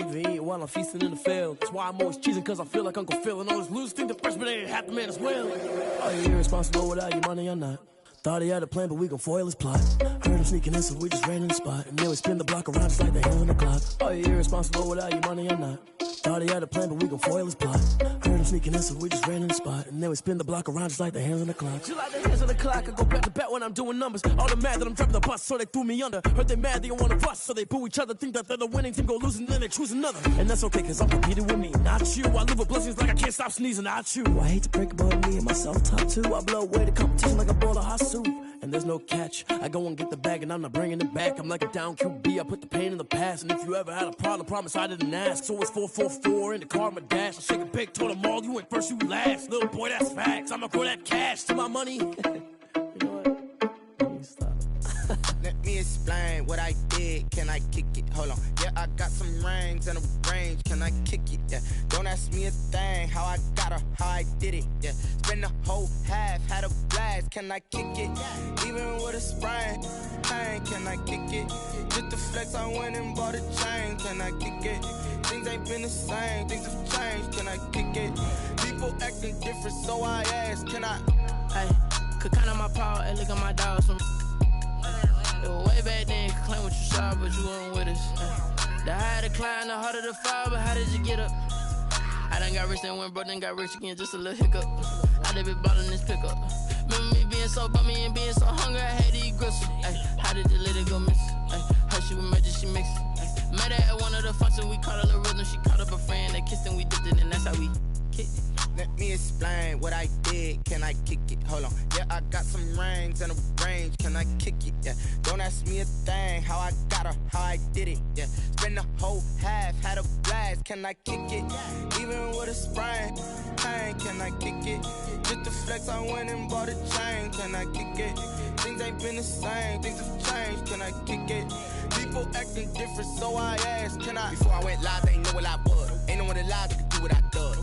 Eat while I'm feasting in the field. That's why I'm always cheesing, cause I feel like Uncle Phil. And all those losers think the freshman ain't half the man as well. Are you irresponsible without your money or not? Thought he had a plan, but we gon' foil his plot. Heard him sneaking in, so we just ran in the spot. And then we spin the block around just like the hands on the clock. Are you irresponsible without your money or not? Thought he had a plan, but we gon' foil his plot. Heard him sneaking in, so we just ran in the spot. And then we spin the block around just like the hands on the clock. Just like the hands on the clock, I go back to back when I'm doing numbers. All the mad that I'm driving the bus, so they threw me under. Heard they mad, they don't wanna bust, so they boo each other. Think that they're the winning team, go losing, then they choose another. And that's okay, cause I'm competing with me, not you. I live with blessings like I can't stop sneezing, not you. I hate to break about me and myself top two. I blow away the competition like a bowl of hot soup. And there's no catch. I go and get the bag and I'm not bringing it back. I'm like a down QB, I put the pain in the past. And if you ever had a problem, promise I didn't ask. So it's 444 in the car, my dash. I shake a big, told them all, you ain't first, you last. Little boy, that's facts. I'ma grow that cash to my money. You know what? Let me stop. Let me explain what I did. Can I kick it? Hold on. Yeah, I got some rings and a range. Can I kick it? Yeah. Don't ask me a thing. How I got her, how I did it. Yeah. Spend the whole half, had a blast. Can I kick it? Even with a sprain. Pain, can I kick it? Just the flex, I went and bought a chain. Can I kick it? Things ain't been the same. Things have changed. Can I kick it? People acting different, so I ask. Can I? Hey, could count on my power and look at my dogs from. It was way back then, could claim what you saw, but you weren't with us. The higher the climb, the harder the fall, but how did you get up? I done got rich, then went broke, then got rich again, just a little hiccup. I done been ballin' this pickup. Remember me being so bummy and being so hungry, I had to eat gristle. Ay, how did the lady go miss? Ay, her she was magic, she mixed. Met her at one of the functions, we caught a little rhythm, she caught up a friend, they kissed and we dipped it, and that's how we kicked it. Let me explain what I did. Can I kick it? Hold on. Yeah, I got some rings and a range. Can I kick it? Yeah. Don't ask me a thing. How I got her, how I did it. Yeah. Spend the whole half, had a blast. Can I kick it? Even with a sprain. Pain, can I kick it? Just the flex, I went and bought a chain. Can I kick it? Things ain't been the same. Things have changed. Can I kick it? People acting different, so I asked. Can I? Before I went live, they ain't know what I was. Ain't no one alive that could do what I does.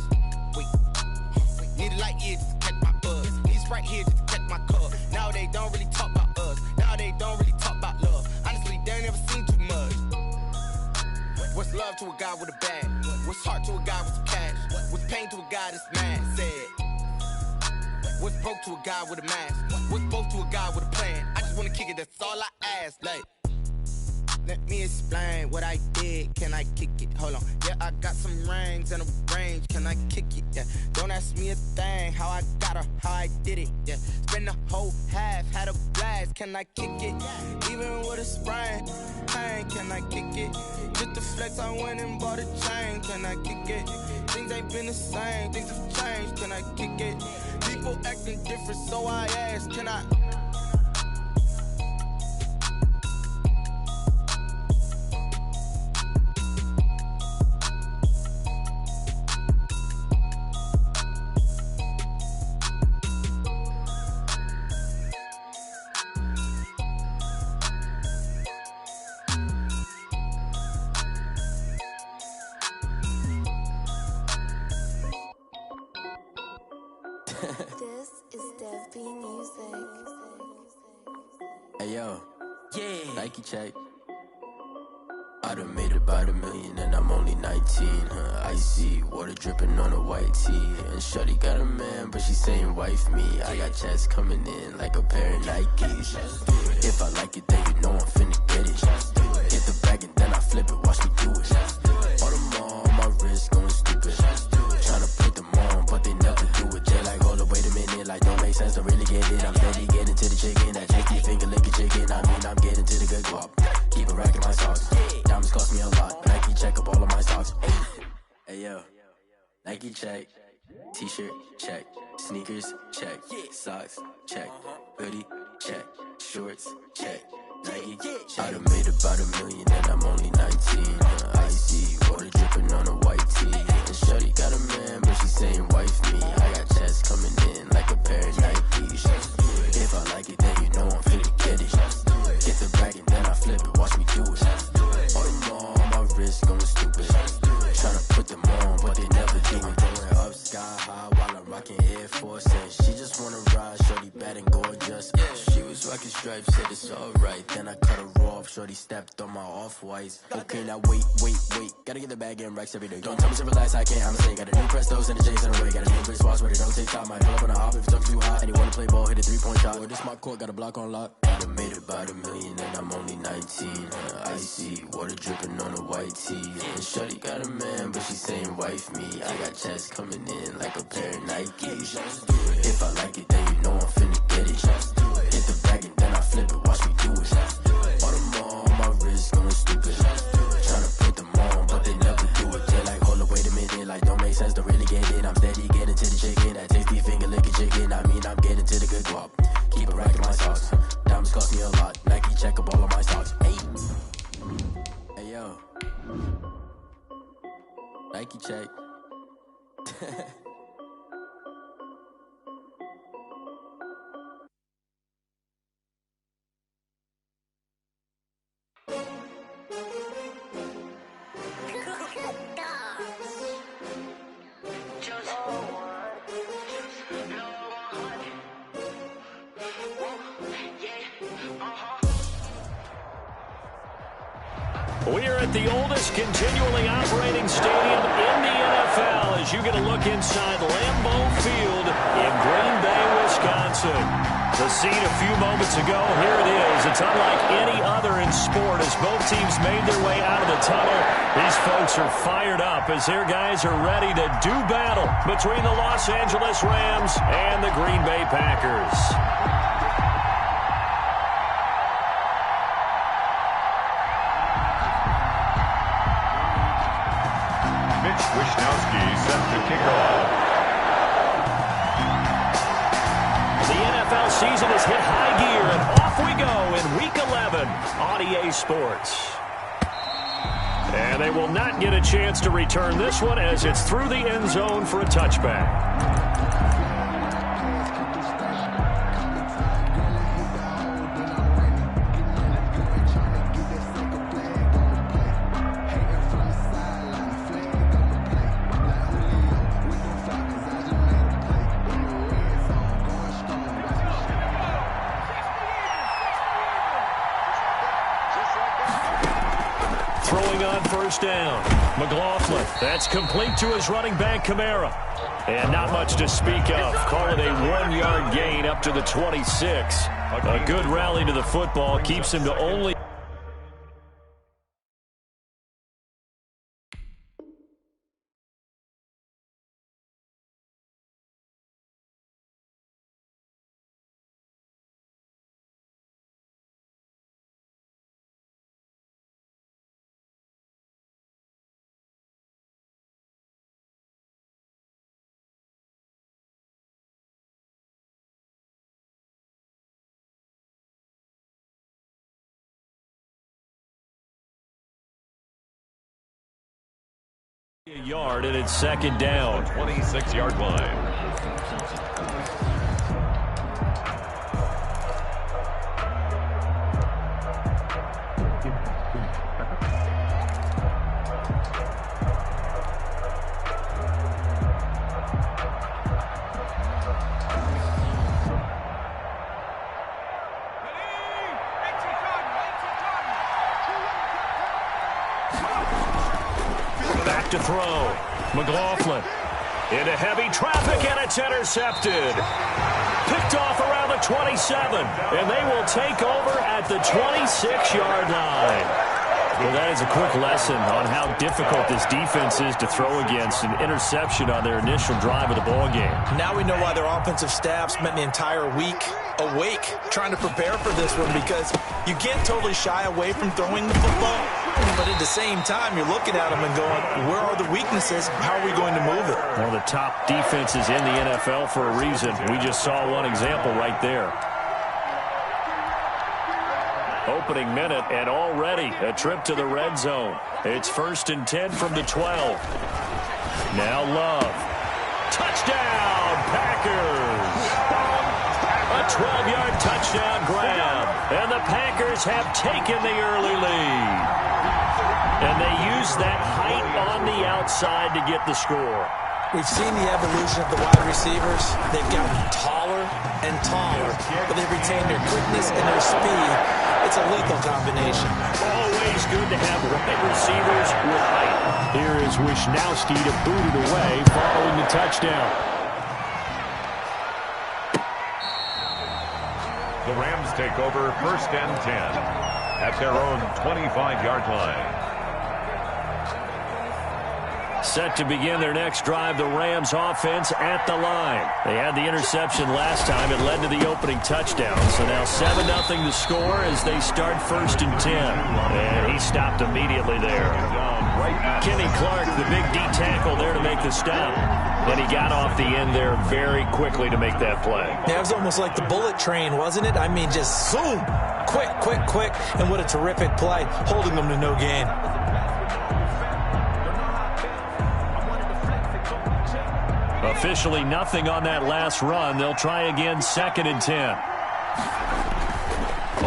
Need a light here just to catch my buzz. Need Sprite here just to catch my cup. Now they don't really talk about us. Now they don't really talk about love. Honestly, they ain't never seen too much. What's love to a guy with a bag? What's heart to a guy with some cash? What's pain to a guy that's mad? Said. What's broke to a guy with a mask? What's both to a guy with a plan? I just wanna kick it, that's all I ask. Like, let me explain what I did. Can I kick it? Hold on. Yeah, I got some rings and a range. Can I kick it? Yeah. Don't ask me a thing. How I got her, how I did it. Yeah. Spend the whole half, had a blast. Can I kick it? Even with a sprain. Pain, can I kick it? Just the flex, I went and bought a chain. Can I kick it? Things ain't been the same. Things have changed. Can I kick it? People acting different, so I ask. Can I? This is Dev B Music. Hey yo, yeah. Nike check. I done made about $1 million and I'm only 19. Icy water dripping on a white tee. And shorty got a man, but she saying wife me. I got checks coming in like a pair of Nikes. If I like it, then you know I'm finna get it. Get the bag and then I flip it, watch me do it. All them on my wrist going stupid. Tryna put them on, but they never do it. They like, hold up, wait a minute, like don't make sense, don't really get it. I'm steady getting to the chicken, that chicky finger licking chicken. I mean, I'm getting to the good guap. Keep a rack in my socks. Diamonds cost me a lot. Nike check up all of my socks. Hey yo, Nike check. T-shirt check. Sneakers check. Socks check. Hoodie check. Shorts check. Nike check. I done made about $1 million and I'm only 19. Icy water dripping on a white tee. And shorty got a man, but she saying wife me. I got checks coming in like a pair of Nikes. If I like it, then you know I'm finna get it. Get the bag and then I flip it, watch me do it. All them on my wrist going stupid. Tryna put them on, but they never do it. Going up sky high while I'm rocking Air Force. And she just wanna ride, shorty bad and gorgeous. She was rocking stripes, said it's alright. Then I cut her off, off. Shorty stepped on my off-whites. Okay, now wait. Gotta get the bag and racks every day. Don't tell me to relax, I can't, I'ma say. Got a new Prestos and the J's in the way. Got a new Chris Boss, but it don't take time. Might pull up on the hop if it's too hot. And you wanna play ball, hit a 3-point shot. Or this my court, got a block on lock. I done made about $1 million and I'm only 19. Icy, water dripping on a white tee. And shorty got a man, but she saying wife me. I got checks coming in like a pair of Nikes. If I like it, then you know I'm finna get it. Hit the bag and then I flip it, watch me do it. All them on my wrist going stupid. Tryna put them on, but they never do it. They're like, hold up, wait a minute, like don't make sense, don't really get it. I'm steady getting to the chicken, that tasty finger licking chicken. I mean, I'm getting to the good guap. Keep a rack in my socks. Diamonds cost me a lot. Nike check up all of my stocks. Hey yo, Nike check. We are at the oldest continually operating stadium in the NFL as you get a look inside Lambeau Field in Green Bay, Wisconsin. The scene a few moments ago, here it is. It's unlike any other in sport as both teams made their way out of the tunnel. These folks are fired up as their guys are ready to do battle between the Los Angeles Rams and the Green Bay Packers. Wisnowski set to kick off. The NFL season has hit high gear, and off we go in Week 11 on EA Sports. And they will not get a chance to return this one as it's through the end zone for a touchback. Throwing on first down. McLaughlin. That's complete to his running back, Kamara. And not much to speak of. Call it a 1-yard gain up to the 26. A good rally to the football keeps him to only... a yard, and it's second down. 26-yard line. Back to throw. McLaughlin into heavy traffic, and it's intercepted. Picked off around the 27, and they will take over at the 26-yard line. Well, that is a quick lesson on how difficult this defense is to throw against. An interception on their initial drive of the ballgame. Now we know why their offensive staff spent the entire week awake trying to prepare for this one, because you can't totally shy away from throwing the football, but at the same time, you're looking at them and going, where are the weaknesses? How are we going to move it? One of the top defenses in the NFL for a reason. We just saw one example right there. Opening minute, and already a trip to the red zone. It's 1st and 10 from the 12. Now Love. Touchdown, Packers! A 12-yard touchdown grab, and the Packers have taken the early lead. And they use that height on the outside to get the score. We've seen the evolution of the wide receivers. They've gotten taller and taller, but they've retained their quickness and their speed. It's a lethal combination. Always good to have wide receivers with height. Here is Wisnowski to boot it away following the touchdown. The Rams take over 1st and 10 at their own 25-yard line. Set to begin their next drive, the Rams offense at the line. They had the interception last time. It led to the opening touchdown. So now 7-0 the score as they start 1st and 10. And he stopped immediately there. Kenny Clark, the big D tackle there to make the stop. And he got off the end there very quickly to make that play. Yeah, it was almost like the bullet train, wasn't it? I mean, just zoom. Quick, quick, quick. And what a terrific play, holding them to no gain. Officially nothing on that last run. They'll try again 2nd and 10.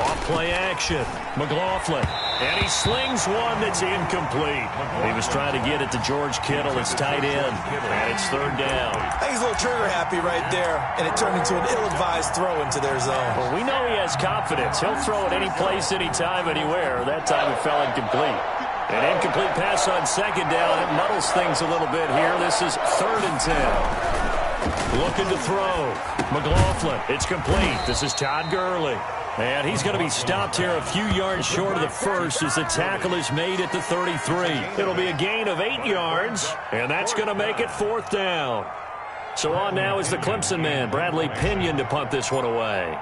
Off play action. McLaughlin. And he slings one that's incomplete. He was trying to get it to George Kittle. It's tight end. And it's 3rd down. I think he's a little trigger happy right there. And it turned into an ill-advised throw into their zone. Well, we know he has confidence. He'll throw it any place, anytime, anywhere. That time it fell incomplete. An incomplete pass on 2nd down. It muddles things a little bit here. This is 3rd and 10. Looking to throw. McLaughlin. It's complete. This is Todd Gurley. And he's going to be stopped here a few yards short of the first as the tackle is made at the 33. It'll be a gain of 8 yards, and that's going to make it 4th down. So on now is the Clemson man, Bradley Pinion, to punt this one away.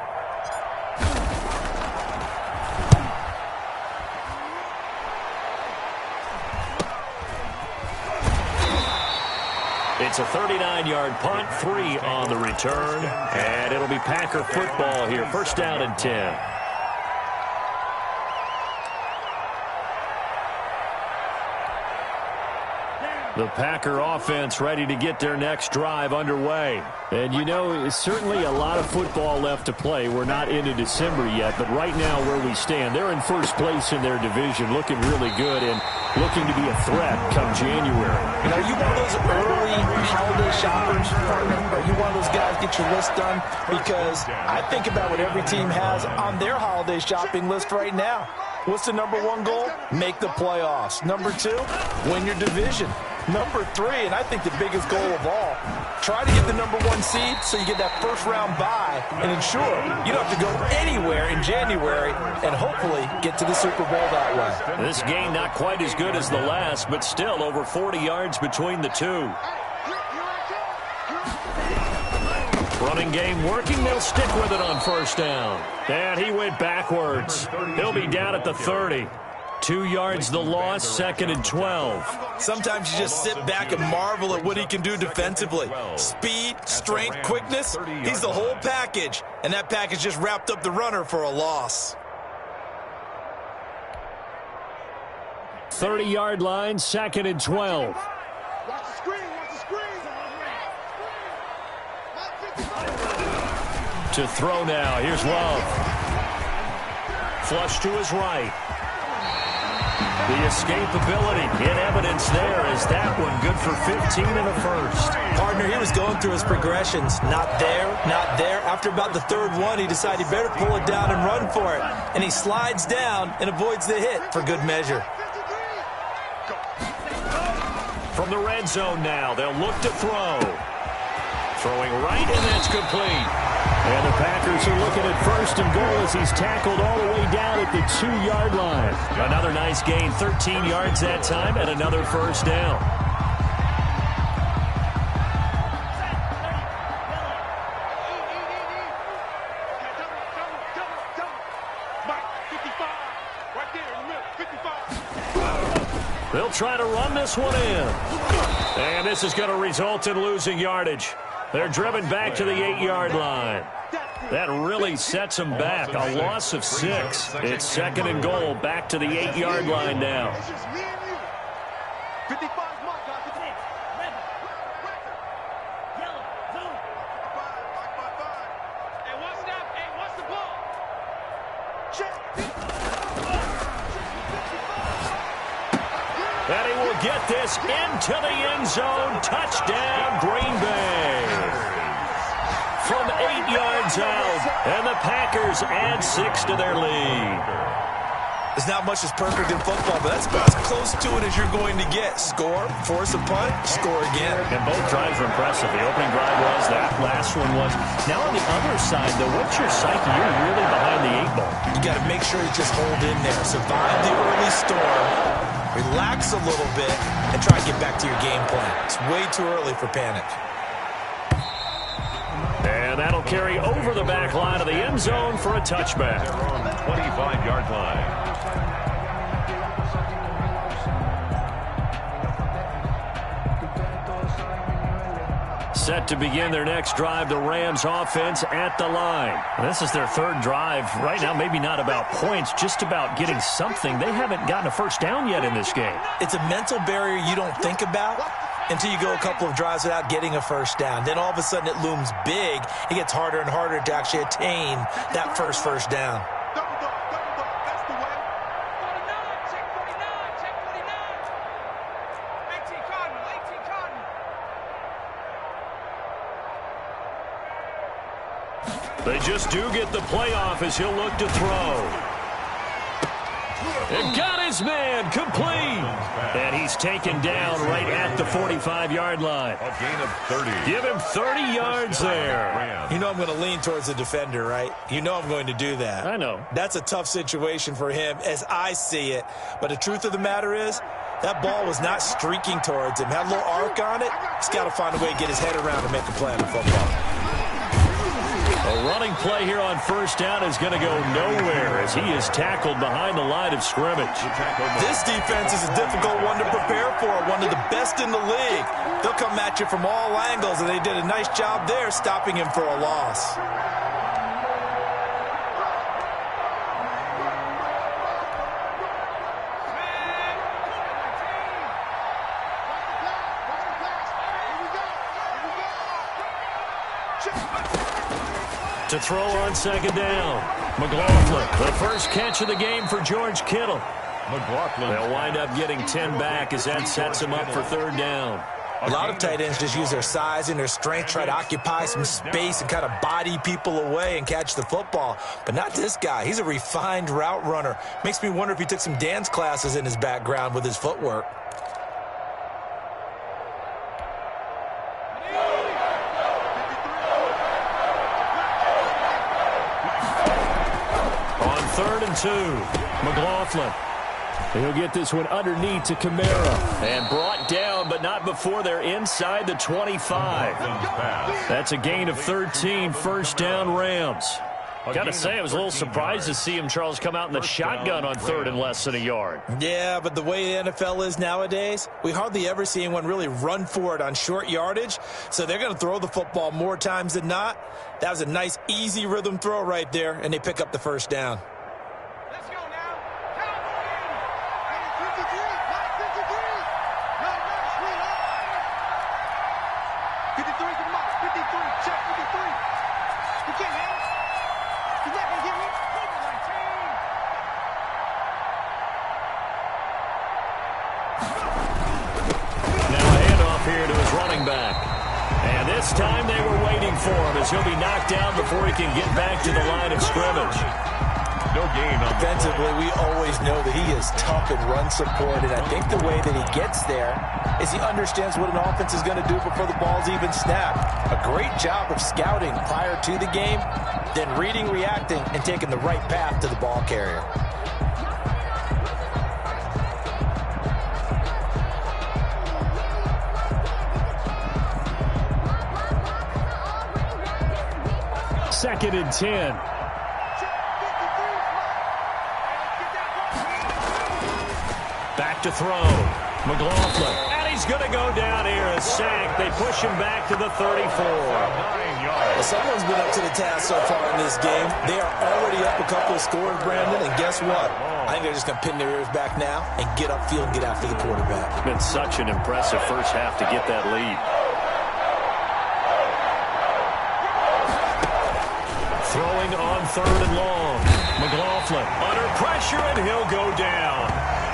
It's a 39-yard punt, 3 on the return, and it'll be Packer football here. 1st down and 10. The Packer offense ready to get their next drive underway. And, you know, certainly a lot of football left to play. We're not into December yet, but right now where we stand, they're in 1st place in their division, looking really good and looking to be a threat come January. And are you one of those early holiday shoppers? Are you one of those guys get your list done? Because I think about what every team has on their holiday shopping list right now. What's the #1 goal? Make the playoffs. #2, win your division. #3, and I think the biggest goal of all, try to get the #1 seed so you get that 1st-round bye and ensure you don't have to go anywhere in January and hopefully get to the Super Bowl that way. This game not quite as good as the last, but still over 40 yards between the two. Running game working. They'll stick with it on 1st down. And he went backwards. He'll be down at the 30. 2 yards the loss, 2nd and 12. Sometimes you just sit back and marvel at what he can do defensively. Speed, strength, quickness, he's the whole package. And that package just wrapped up the runner for a loss. 30-yard line, 2nd and 12. Watch the screen, watch the screen. To throw now, here's Love. Flush to his right. The escapability in evidence there is that one good for 15 in the 1st. Partner, he was going through his progressions. Not there, not there. After about the 3rd one, he decided he better pull it down and run for it. And he slides down and avoids the hit for good measure. From the red zone now, they'll look to throw. Throwing right, and that's complete. And the Packers are looking at 1st and goal as he's tackled all the way down at the 2-yard line. Another nice gain, 13 yards that time, and another 1st down. They'll try to run this one in. And this is going to result in losing yardage. They're driven back to the 8-yard line. That really sets them back. A loss of 6. It's 2nd and goal, back to the 8-yard line now. And he will get this into the end zone. Touchdown, Green Bay. From 8 yards out, and the Packers add 6 to their lead. There's not much that's perfect in football, but that's about as close to it as you're going to get. Score, force a punt, score again. And both drives were impressive. The opening drive was, that last one was. Now on the other side, though, what's your psyche? You're really behind the 8 ball. You got to make sure you just hold in there. Survive the early storm, relax a little bit, and try to get back to your game plan. It's way too early for panic. And that'll carry over the back line of the end zone for a touchback. 25-yard line. Set to begin their next drive, the Rams offense at the line. This is their third drive. Right now, maybe not about points, just about getting something. They haven't gotten a first down yet in this game. It's a mental barrier you don't think about until you go a couple of drives without getting a first down. Then all of a sudden it looms big. It gets harder and harder to actually attain that first down. They just do get the playoff as he'll look to throw. And got his man complete. And he's taken down right at the 45-yard line. A gain of 30. Give him 30 yards there. You know I'm going to lean towards the defender, right? You know I'm going to do that. I know. That's a tough situation for him as I see it. But the truth of the matter is, that ball was not streaking towards him. Had a little arc on it. He's got to find a way to get his head around and make a play on the football. A running play here on first down is going to go nowhere as he is tackled behind the line of scrimmage. This defense is a difficult one to prepare for, one of the best in the league. They'll come at you from all angles, and they did a nice job there stopping him for a loss. To throw on second down, McLaughlin, the first catch of the game for George Kittle. McLaughlin. They'll wind up getting 10 back as that sets him up for third down. A lot of tight ends just use their size and their strength, try to occupy some space and kind of body people away and catch the football. But not this guy. He's a refined route runner. Makes me wonder if he took some dance classes in his background with his footwork. Third and 2. McLaughlin. He'll get this one underneath to Kamara. And brought down, but not before they're inside the 25. That's a gain of 13, first down Rams. Got to say, I was a little surprised to see him, Charles, come out in the shotgun on third and less than a yard. Yeah, but the way the NFL is nowadays, we hardly ever see anyone really run for it on short yardage. So they're going to throw the football more times than not. That was a nice, easy rhythm throw right there, and they pick up the first down. This time they were waiting for him as he'll be knocked down before he can get back to the line of scrimmage. No gain on defensively. We always know that he is tough and run support, and I think the way that he gets there is he understands what an offense is going to do before the ball's even snapped. A great job of scouting prior to the game, then reading, reacting, and taking the right path to the ball carrier. Second and 10. Back to throw. McLaughlin. And he's going to go down here. A sack. They push him back to the 34. 9 yards. Well, someone's been up to the task so far in this game. They are already up a couple of scores, Brandon, and guess what? I think they're just going to pin their ears back now and get upfield and get after the quarterback. It's been such an impressive first half to get that lead. Throwing on third and long. McLaughlin under pressure, and he'll go down.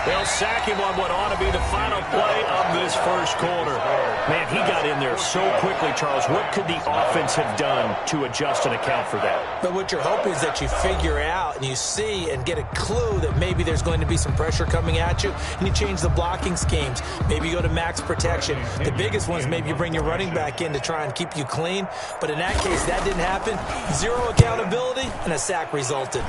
They'll sack him on what ought to be the final play of this first quarter. Man, he got in there so quickly, Charles. What could the offense have done to adjust and account for that? But what you're hoping is that you figure out and you see and get a clue that maybe there's going to be some pressure coming at you, and you change the blocking schemes. Maybe you go to max protection. The biggest one is maybe you bring your running back in to try and keep you clean. But in that case, that didn't happen. Zero accountability, and a sack resulted.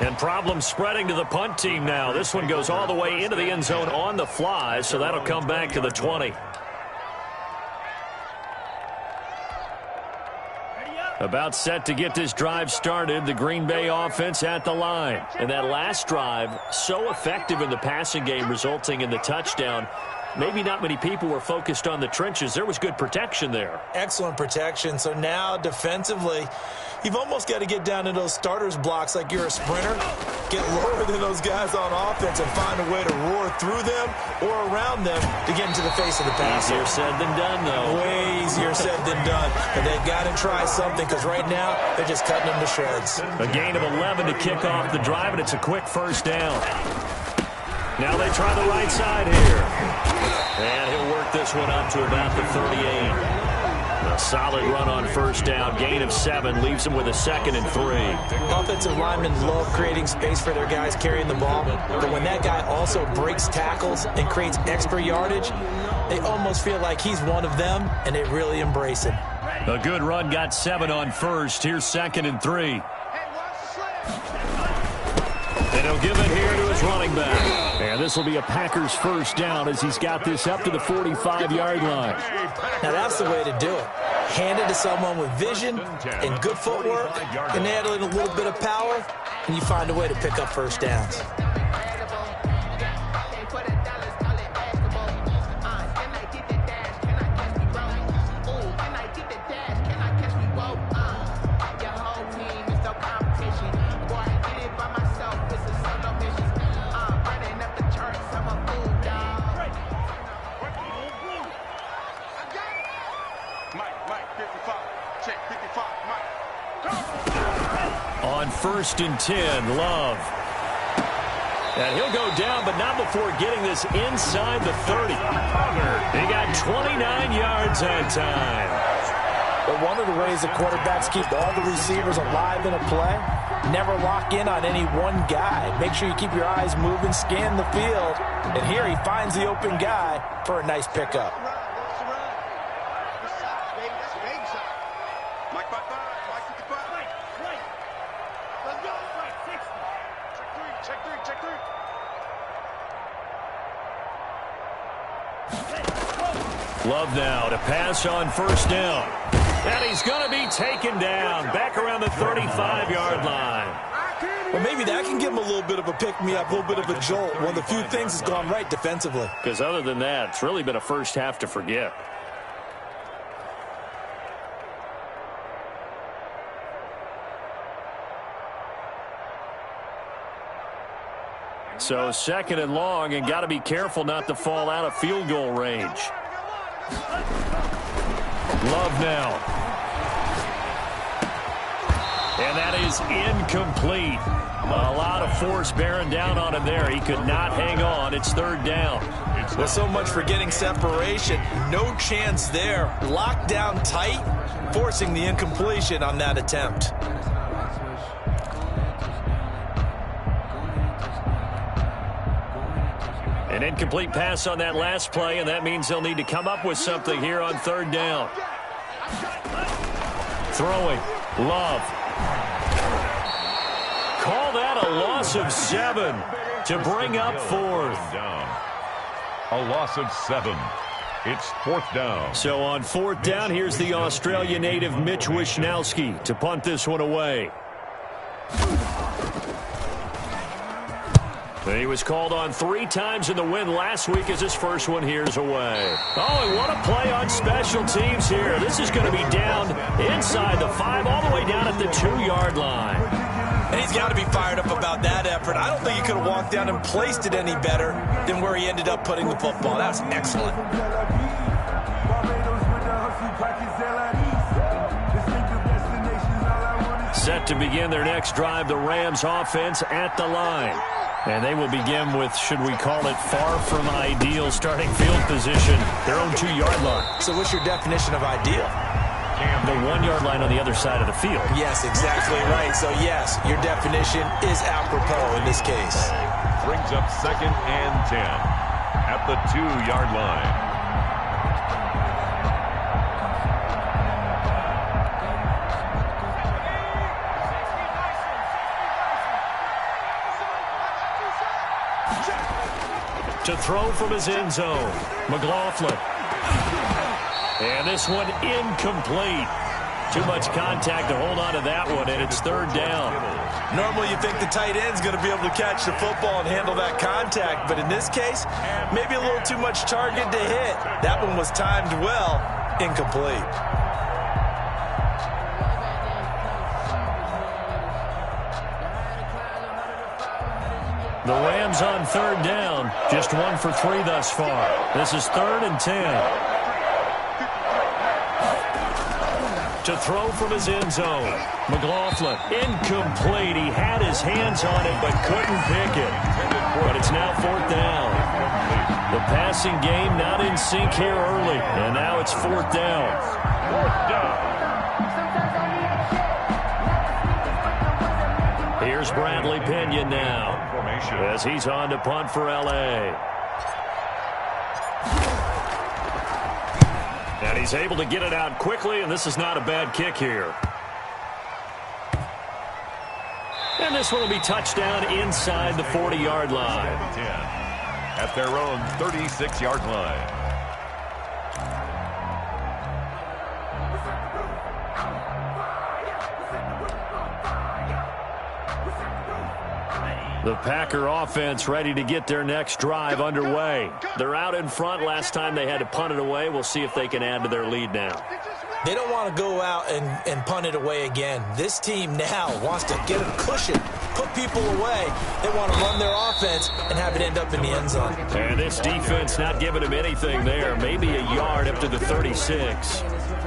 And problems spreading to the punt team now. This one goes all the way into the end zone on the fly, so that'll come back to the 20. About set to get this drive started, the Green Bay offense at the line. And that last drive, so effective in the passing game, resulting in the touchdown. Maybe not many people were focused on the trenches. There was good protection there. Excellent protection. So now defensively, you've almost got to get down to those starters blocks like you're a sprinter. Get lower than those guys on offense and find a way to roar through them or around them to get into the face of the passer. Easier said than done, though. Way easier said than done. But they've got to try something because right now they're just cutting them to shreds. A gain of 11 to kick off the drive, and it's a quick first down. Now they try the right side here. And he'll work this one up to about the 38. A solid run on first down. Gain of 7 leaves him with a 2nd and 3. Offensive linemen love creating space for their guys carrying the ball. But when that guy also breaks tackles and creates extra yardage, they almost feel like he's one of them, and they really embrace it. A good run got 7 on first. Here's 2nd and 3. And he'll give it here to his running back. And this will be a Packers first down as he's got this up to the 45-yard line. Now that's the way to do it. Hand it to someone with vision and good footwork, and add in a little bit of power, and you find a way to pick up first downs. On 1st and 10, Love. And he'll go down, but not before getting this inside the 30. He got 29 yards that time. But one of the ways the quarterbacks keep all the receivers alive in a play, never lock in on any one guy. Make sure you keep your eyes moving, scan the field. And here he finds the open guy for a nice pickup. Love now to pass on first down. And he's going to be taken down back around the 35-yard line. Well, maybe that can give him a little bit of a pick-me-up, a little bit of a jolt. One of the few things that's gone right defensively. Because other than that, it's really been a first half to forget. So 2nd and long, and got to be careful not to fall out of field goal range. Love now. And that is incomplete. A lot of force bearing down on him there. He could not hang on. It's 3rd down. Well, so much for getting separation. No chance there. Locked down tight, forcing the incompletion on that attempt. An incomplete pass on that last play, and that means they'll need to come up with something here on 3rd down. Throwing. Love. Call that a loss of 7 to bring up 4th. A loss of 7. It's 4th down. So on 4th down, here's the Australia native Mitch Wishnowski to punt this one away. He was called on 3 times in the win last week as his first one here's away. Oh, and what a play on special teams here. This is going to be down inside the 5, all the way down at the 2-yard line. And he's got to be fired up about that effort. I don't think he could have walked down and placed it any better than where he ended up putting the football. That was excellent. Set to begin their next drive, the Rams offense at the line. And they will begin with, should we call it, far from ideal starting field position, their own 2-yard line. So what's your definition of ideal? The 1-yard line on the other side of the field. Yes, exactly right. So, yes, your definition is apropos in this case. Brings up 2nd and 10 at the 2-yard line. To throw from his end zone, McLaughlin. And this one incomplete. Too much contact to hold on to that one, and it's 3rd down. Normally you think the tight end's going to be able to catch the football and handle that contact, but in this case, maybe a little too much target to hit. That one was timed well, incomplete. The Rams on 3rd down, just 1 for 3 thus far. This is 3rd and 10. To throw from his end zone, McLaughlin, incomplete. He had his hands on it but couldn't pick it. But it's now 4th down. The passing game not in sync here early, and now it's 4th down. 4th down. Here's Bradley Pinion now, as he's on to punt for L.A. And he's able to get it out quickly, and this is not a bad kick here. And this one will be touchdown inside the 40-yard line. 10 at their own 36-yard line. The Packer offense ready to get their next drive underway. They're out in front. Last time they had to punt it away. We'll see if they can add to their lead now. They don't want to go out and punt it away again. This team now wants to get a cushion, put people away. They want to run their offense and have it end up in the end zone. And this defense not giving them anything there. Maybe a yard up to the 36.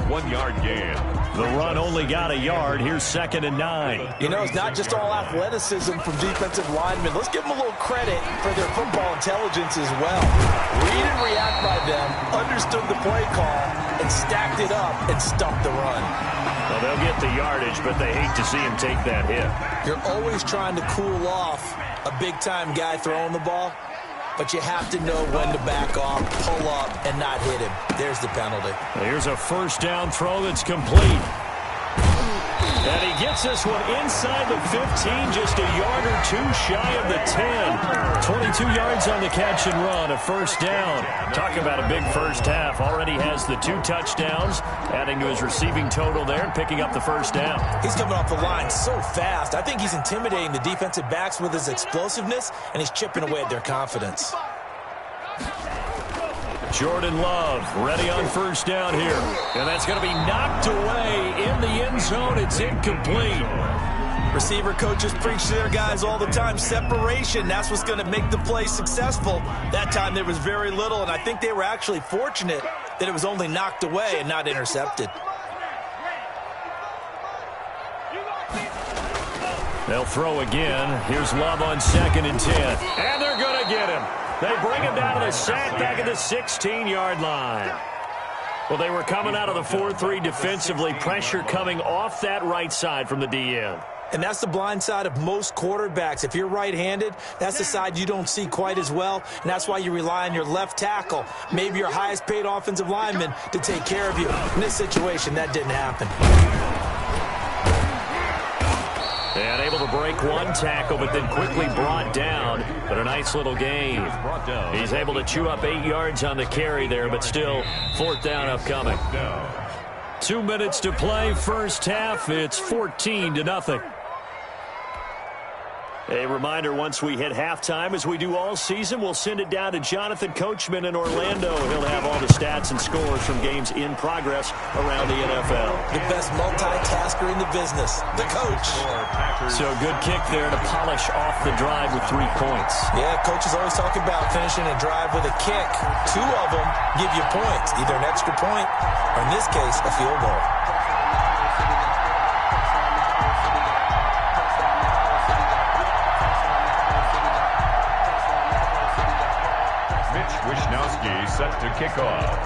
1-yard gain. The run only got a yard. Here's 2nd and 9. You know, it's not just all athleticism from defensive linemen. Let's give them a little credit for their football intelligence as well. Read and react by them, understood the play call, and stacked it up and stuffed the run. Well, they'll get the yardage, but they hate to see him take that hit. You're always trying to cool off a big-time guy throwing the ball, but you have to know when to back off, pull up, and not hit him. There's the penalty. Here's a 1st down throw that's complete. And he gets this one inside the 15, just a yard or 2 shy of the 10. 22 yards on the catch and run, a 1st down. Talk about a big first half. Already has the 2 touchdowns, adding to his receiving total there and picking up the 1st down. He's coming off the line so fast. I think he's intimidating the defensive backs with his explosiveness, and he's chipping away at their confidence. Jordan Love ready on 1st down here. And that's going to be knocked away in the end zone. It's incomplete. Receiver coaches preach to their guys all the time. Separation, that's what's going to make the play successful. That time there was very little, and I think they were actually fortunate that it was only knocked away and not intercepted. They'll throw again. Here's Love on 2nd and 10. And they're going to get him. They bring him down to the sack back at the 16-yard line. Well, they were coming out of the 4-3 defensively. Pressure coming off that right side from the DN. And that's the blind side of most quarterbacks. If you're right-handed, that's the side you don't see quite as well, and that's why you rely on your left tackle, maybe your highest-paid offensive lineman, to take care of you. In this situation, that didn't happen. And able to break one tackle, but then quickly brought down. But a nice little gain. He's able to chew up 8 yards on the carry there, but still 4th down upcoming. 2 minutes to play, first half. It's 14-0. A reminder, once we hit halftime, as we do all season, we'll send it down to Jonathan Coachman in Orlando. He'll have all the stats and scores from games in progress around the NFL. The best multitasker in the business, the coach. So good kick there to polish off the drive with 3 points. Yeah, coaches always talk about finishing a drive with a kick. 2 of them give you points, either an extra point or, in this case, a field goal. Coach Wisnowski set to kick off.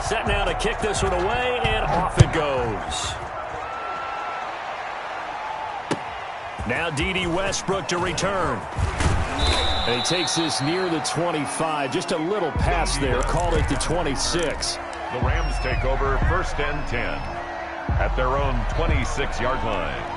Set now to kick this one away, and off it goes. Now D.D. Westbrook to return. And he takes this near the 25. Just a little pass there. Call it the 26. The Rams take over 1st and 10 at their own 26-yard line.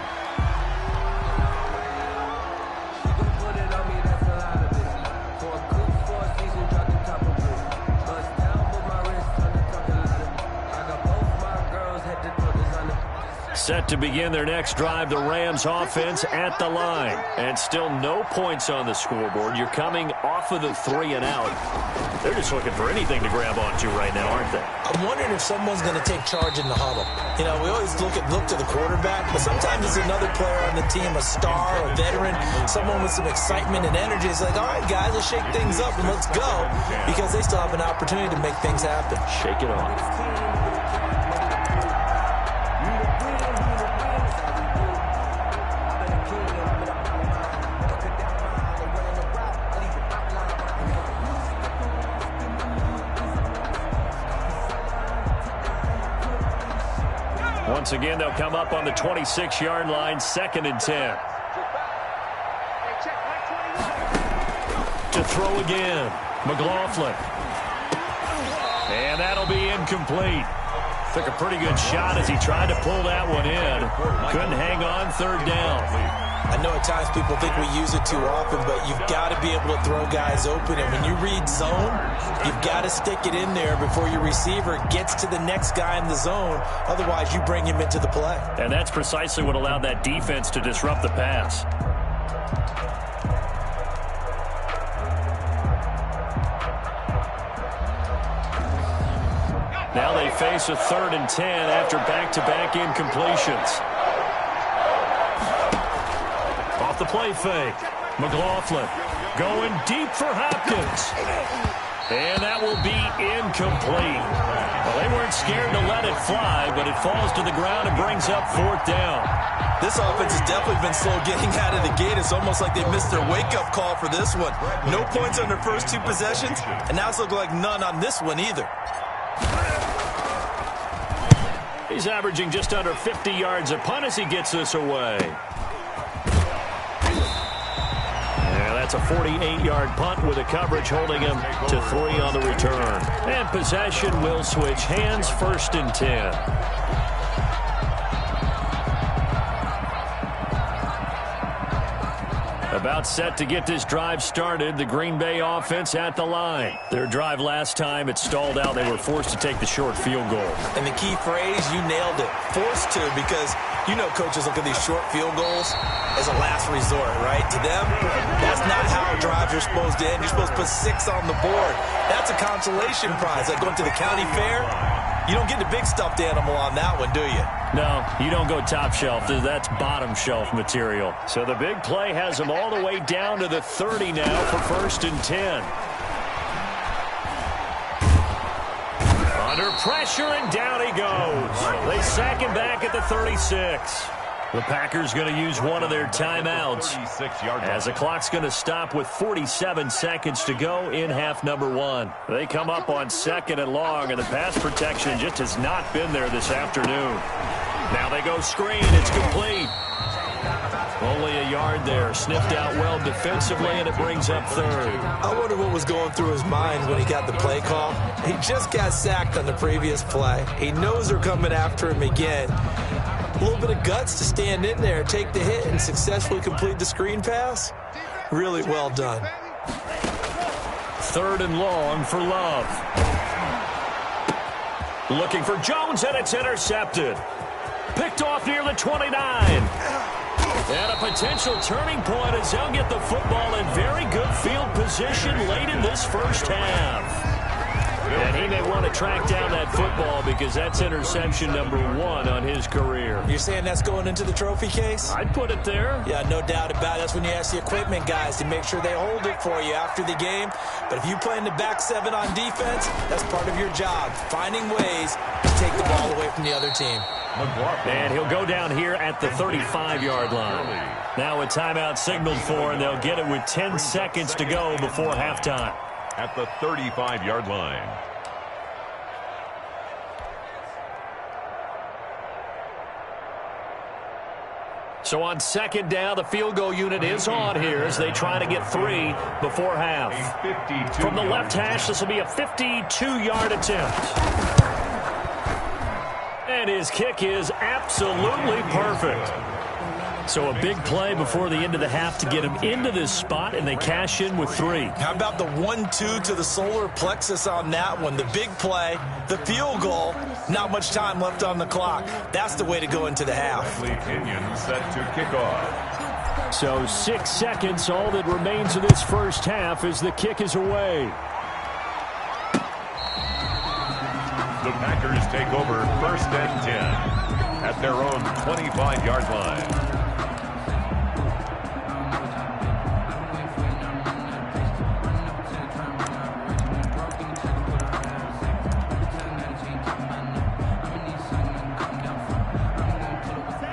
Set to begin their next drive, the Rams offense at the line. And still no points on the scoreboard. You're coming off of the 3 and out. They're just looking for anything to grab onto right now, aren't they? I'm wondering if someone's going to take charge in the huddle. You know, we always look to the quarterback, but sometimes it's another player on the team, a star, a veteran, someone with some excitement and energy. It's like, all right, guys, let's shake things up and let's go, because they still have an opportunity to make things happen. Shake it off. Once again, they'll come up on the 26-yard line, 2nd and 10. To throw again, McLaughlin. And that'll be incomplete. Took a pretty good shot as he tried to pull that one in. Couldn't hang on, 3rd down. I know at times people think we use it too often, but you've got to be able to throw guys open. And when you read zone, you've got to stick it in there before your receiver gets to the next guy in the zone. Otherwise, you bring him into the play. And that's precisely what allowed that defense to disrupt the pass. Now they face a 3rd and 10 after back-to-back incompletions. Off the play fake. McLaughlin going deep for Hopkins. And that will be incomplete. Well, they weren't scared to let it fly, but it falls to the ground and brings up 4th down. This offense has definitely been slow getting out of the gate. It's almost like they missed their wake-up call for this one. No points on their first 2 possessions, and now it's looking like none on this one either. He's averaging just under 50 yards a punt as he gets this away. That's a 48-yard punt with a coverage holding him to 3 on the return. And possession will switch hands, 1st and 10. About set to get this drive started, the Green Bay offense at the line. Their drive last time, it stalled out. They were forced to take the short field goal. And the key phrase, you nailed it. Forced to, because you know coaches look at these short field goals as a last resort, right? To them, that's not how drives are supposed to end. You're supposed to put 6 on the board. That's a consolation prize. Like going to the county fair, you don't get the big stuffed animal on that one, do you? No, you don't go top shelf. That's bottom shelf material. So the big play has them all the way down to the 30 now for 1st and 10. Under pressure, and down he goes. They sack him back at the 36. The Packers going to use one of their timeouts as the clock's going to stop with 47 seconds to go in half number 1. They come up on 2nd and long, and the pass protection just has not been there this afternoon. Now they go screen. It's complete. Only a yard there. Sniffed out well defensively, and it brings up 3rd. I wonder what was going through his mind when he got the play call. He just got sacked on the previous play. He knows they're coming after him again. A little bit of guts to stand in there, take the hit, and successfully complete the screen pass. Really well done. 3rd and long for Love. Looking for Jones, and it's intercepted. Picked off near the 29. And a potential turning point as they'll get the football in very good field position late in this first half. And he may want to track down that football because that's interception number 1 on his career. You're saying that's going into the trophy case? I'd put it there. Yeah, no doubt about it. That's when you ask the equipment guys to make sure they hold it for you after the game. But if you play in the back 7 on defense, that's part of your job, finding ways to take the ball away from the other team. And he'll go down here at the 35-yard line. Now a timeout signaled for, and they'll get it with 10 seconds to go before halftime. At the 35-yard line. So on second down, the field goal unit is on here as they try to get 3 before half. From the left hash, this will be a 52-yard attempt. And his kick is absolutely perfect. So a big play before the end of the half to get him into this spot, and they cash in with 3. How about the 1-2 to the solar plexus on that one? The big play, the field goal, not much time left on the clock. That's the way to go into the half. Kenyon set to kick off. So 6 seconds, all that remains of this first half as the kick is away. The Packers take over 1st and 10 at their own 25-yard line.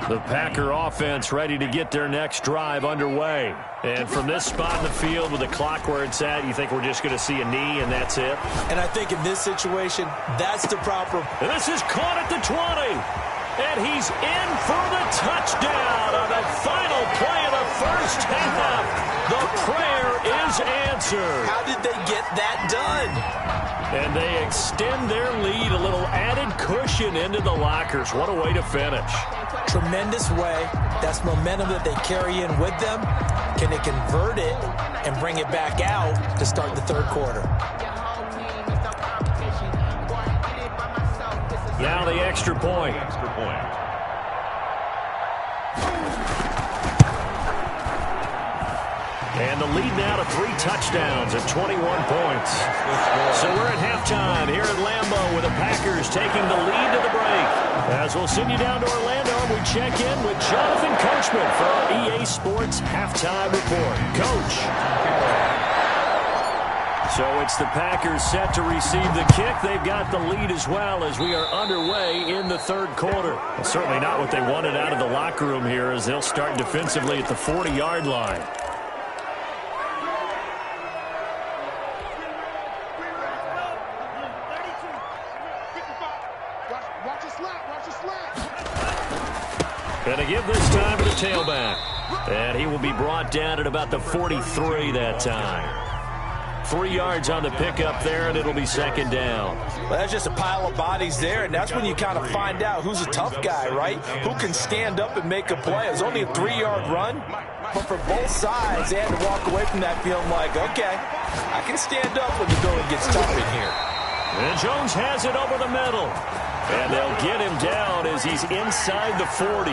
The Packer offense ready to get their next drive underway. And from this spot in the field with the clock where it's at, you think we're just going to see a knee and that's it? And I think in this situation, that's the proper. And this is caught at the 20. And he's in for the touchdown on the final play of the first half. The prayer is answered. How did they get that done? And they extend their lead, a little added cushion into the lockers. What a way to finish. Tremendous way. That's momentum that they carry in with them. Can they convert it and bring it back out to start the third quarter? Now the extra point. And the lead now to 3 touchdowns at 21 points. So we're at halftime here at Lambeau with the Packers taking the lead to the break. As we'll send you down to Orlando, we check in with Jonathan Coachman for our EA Sports Halftime Report. Coach. So it's the Packers set to receive the kick. They've got the lead as well as we are underway in the third quarter. Well, certainly not what they wanted out of the locker room here as they'll start defensively at the 40-yard line. And a give this time to the tailback. And he will be brought down at about the 43 that time. 3 yards on the pickup there, and it'll be second down. Well, that's just a pile of bodies there, and that's when you kind of find out who's a tough guy, right? Who can stand up and make a play. It was only a 3-yard run, but for both sides, they had to walk away from that feeling like, okay, I can stand up when the going gets tough in here. And Jones has it over the middle. And they'll get him down as he's inside the 40.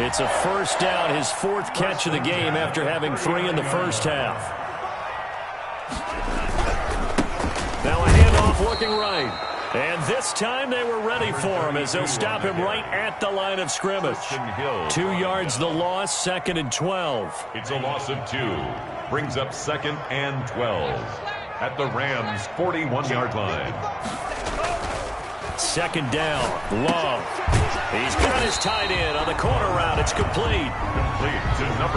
It's a first down, his 4th catch of the game after having 3 in the first half. Now a handoff looking right. And this time they were ready for him as they'll stop him right at the line of scrimmage. 2 yards the loss, 2nd and 12. It's a loss of 2. Brings up 2nd and 12 at the Rams' 41-yard line. Second down, Love. He's got his tight end on the corner route. It's complete.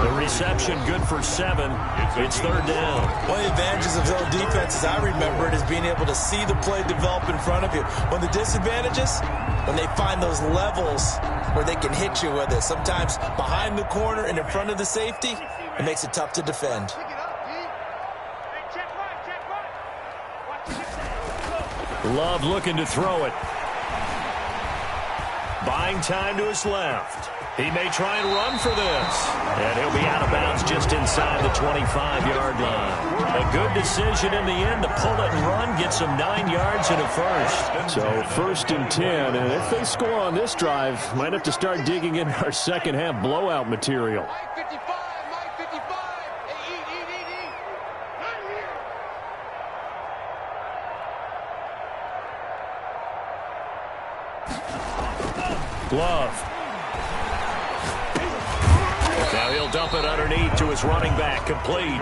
The reception good for 7. It's third down. One of the advantages of zone defense, as I remember it, is being able to see the play develop in front of you. One of the disadvantages, when they find those levels where they can hit you with it. Sometimes behind the corner and in front of the safety, it makes it tough to defend. Love looking to throw it. Buying time to his left. He may try and run for this. And he'll be out of bounds just inside the 25-yard line. A good decision in the end to pull it and run, get some 9 yards and a first. So 1st and 10, and if they score on this drive, might have to start digging in our second half blowout material. Love. Now he'll dump it underneath to his running back. Complete.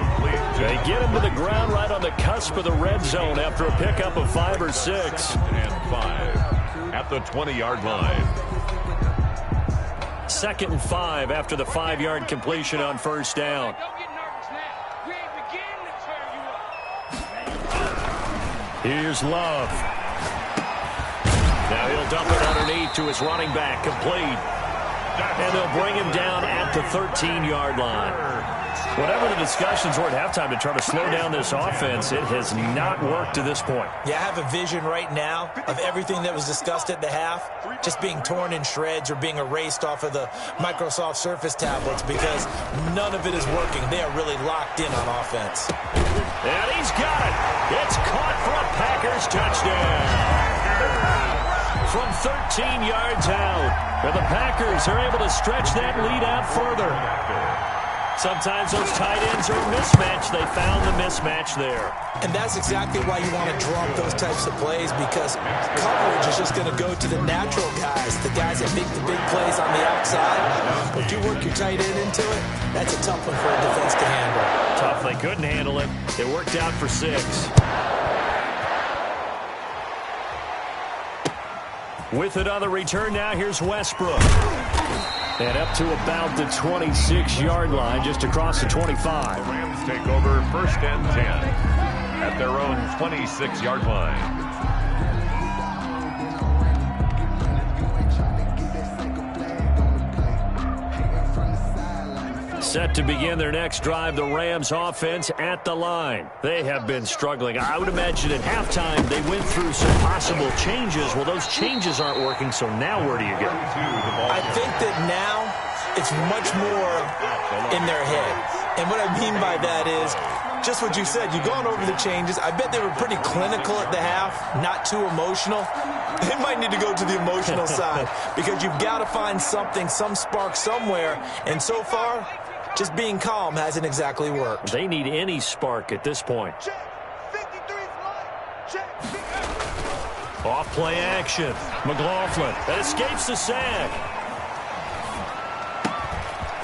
They get him to the ground right on the cusp of the red zone after a pickup of 5 or 6. And 5 at the 20-yard line. 2nd and 5 after the 5-yard completion on first down. Here's Love. Now he'll dump it underneath to his running back. Complete. And they'll bring him down at the 13-yard line. Whatever the discussions were at halftime to try to slow down this offense, it has not worked to this point. Yeah, I have a vision right now of everything that was discussed at the half just being torn in shreds or being erased off of the Microsoft Surface tablets because none of it is working. They are really locked in on offense. And he's got it. It's caught for a Packers touchdown. From 13 yards out. And the Packers are able to stretch that lead out further. Sometimes those tight ends are a mismatch. They found the mismatch there. And that's exactly why you want to drop those types of plays because coverage is just going to go to the natural guys, the guys that make the big plays on the outside. If you work your tight end into it, that's a tough one for a defense to handle. Tough. They couldn't handle it. It worked out for 6. With it on the return now, here's Westbrook. And up to about the 26-yard line, just across the 25. Rams take over 1st and 10 at their own 26-yard line. Set to begin their next drive, the Rams offense at the line. They have been struggling. I would imagine at halftime they went through some possible changes. Well, those changes aren't working, so now where do you go? I think that now it's much more in their head. And what I mean by that is just what you said. You've gone over the changes. I bet they were pretty clinical at the half, not too emotional. They might need to go to the emotional side because you've got to find something, some spark somewhere. And so far, just being calm hasn't exactly worked. They need any spark at this point. Off play action. McLaughlin that escapes the sack.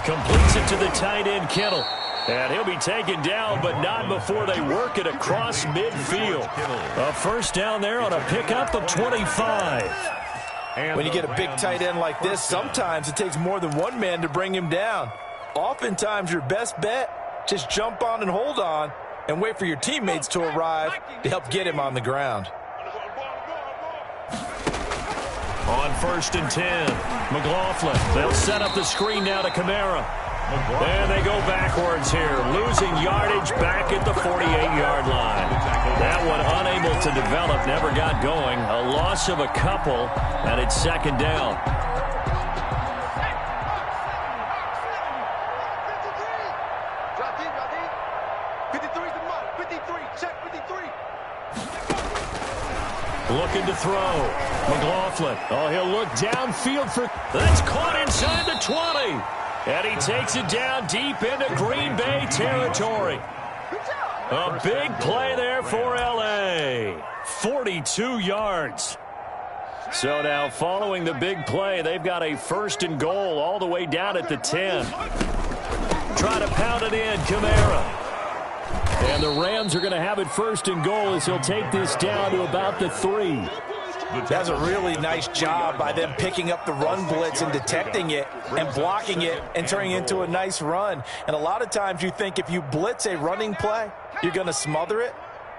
Completes it to the tight end, Kittle. And he'll be taken down, but not before they work it across midfield. A first down there on a pickup of 25. When you get a big tight end like this, sometimes it takes more than one man to bring him down. Oftentimes, your best bet, just jump on and hold on and wait for your teammates to arrive to help get him on the ground. On 1st and 10, McLaughlin. They'll set up the screen now to Kamara. And they go backwards here, losing yardage back at the 48-yard line. That one unable to develop, never got going. A loss of a couple, and it's 2nd down. Looking to throw. McLaughlin. Oh, he'll look downfield for... That's caught inside the 20. And he takes it down deep into Green Bay territory. A big play there for L.A. 42 yards. So now following the big play, they've got a 1st and goal all the way down at the 10. Try to pound it in, Kamara. And the Rams are going to have it 1st and goal as he'll take this down to about the 3. That's a really nice job by them picking up the run blitz and detecting it and blocking it and turning it into a nice run. And a lot of times you think if you blitz a running play, you're going to smother it.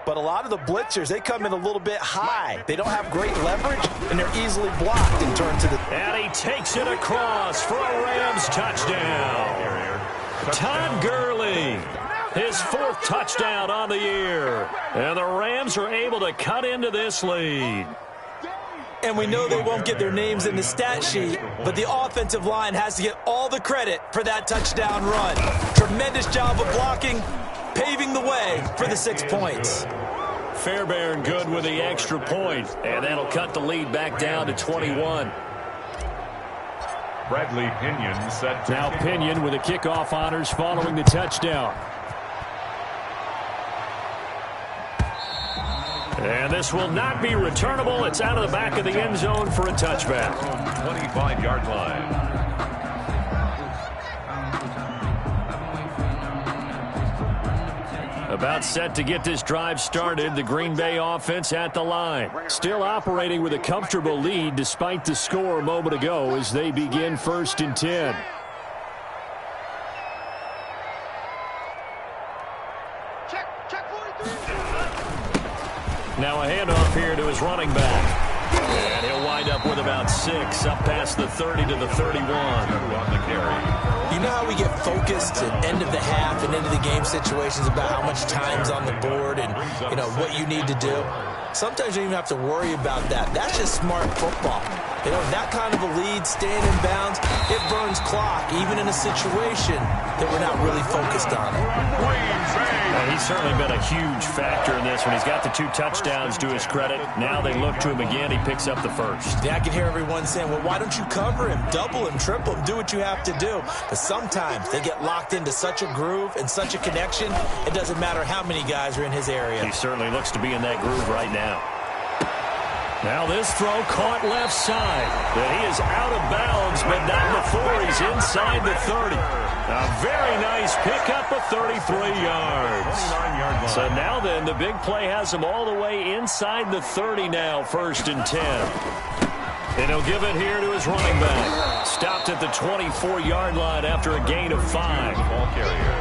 But a lot of the blitzers, they come in a little bit high. They don't have great leverage, and they're easily blocked and turned to the... And he takes it across for a Rams touchdown. Todd Gurley. His 4th touchdown on the year. And the Rams are able to cut into this lead. And we know they won't get their names in the stat sheet, but the offensive line has to get all the credit for that touchdown run. Tremendous job of blocking, paving the way for the 6 points. Fairbairn good with the extra point, and that'll cut the lead back down to 21. Bradley Pinion set. Now Pinion with the kickoff honors following the touchdown. And this will not be returnable. It's out of the back of the end zone for a touchback. 25-yard line. About set to get this drive started. The Green Bay offense at the line. Still operating with a comfortable lead despite the score a moment ago as they begin 1st and 10. Now a handoff here to his running back. And he'll wind up with about 6 up past the 30 to the 31. On the carry. You know how we get focused at end of the half and into the game situations about how much time's on the board and, you know, what you need to do? Sometimes you don't even have to worry about that. That's just smart football. You know, that kind of a lead, staying in bounds, it burns clock, even in a situation that we're not really focused on it. Well, he's certainly been a huge factor in this when he's got the 2 touchdowns to his credit. Now they look to him again. He picks up the first. Yeah, I can hear everyone saying, well, why don't you cover him, double him, triple him, do what you have to do. But sometimes they get locked into such a groove and such a connection, it doesn't matter how many guys are in his area. He certainly looks to be in that groove right now. Now this throw caught left side. But he is out of bounds, but not before he's inside the 30. A very nice pickup of 33 yards. So now then, the big play has him all the way inside the 30 now, 1st and 10. And he'll give it here to his running back. Stopped at the 24-yard line after a gain of 5.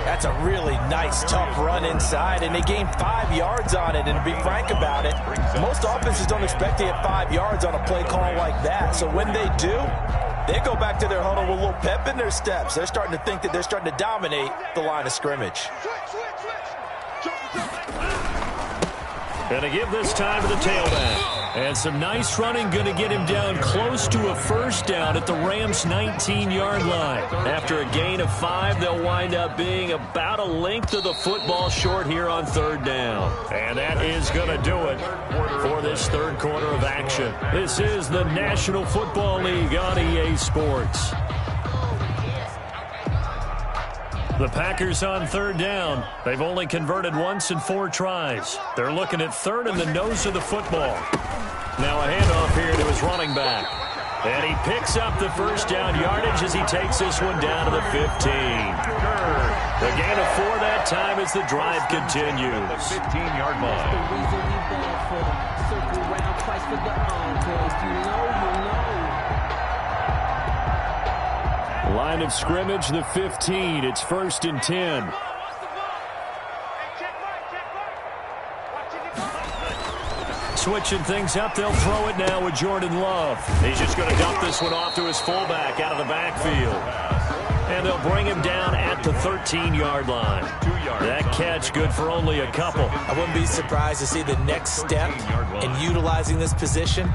That's a really nice, tough run inside, and they gained 5 yards on it. And to be frank about it, most offenses don't expect to get 5 yards on a play call like that. So when they do, they go back to their huddle with a little pep in their steps. They're starting to think that they're starting to dominate the line of scrimmage. Going to give this time to the tailback. And some nice running going to get him down close to a first down at the Rams' 19-yard line. After a gain of 5, they'll wind up being about a length of the football short here on 3rd down. And that is going to do it for this 3rd quarter of action. This is the National Football League on EA Sports. The Packers on 3rd down. They've only converted once in 4 tries. They're looking at 3rd in the nose of the football. Now a handoff here to his running back. And he picks up the first down yardage as he takes this one down to the 15. The gain of 4 that time as the drive continues. 15-yard line. Line of scrimmage, the 15. It's 1st and 10. Switching things up, they'll throw it now with Jordan Love. He's just going to dump this one off to his fullback out of the backfield. And they'll bring him down at the 13-yard line. That catch good for only a couple. I wouldn't be surprised to see the next step in utilizing this position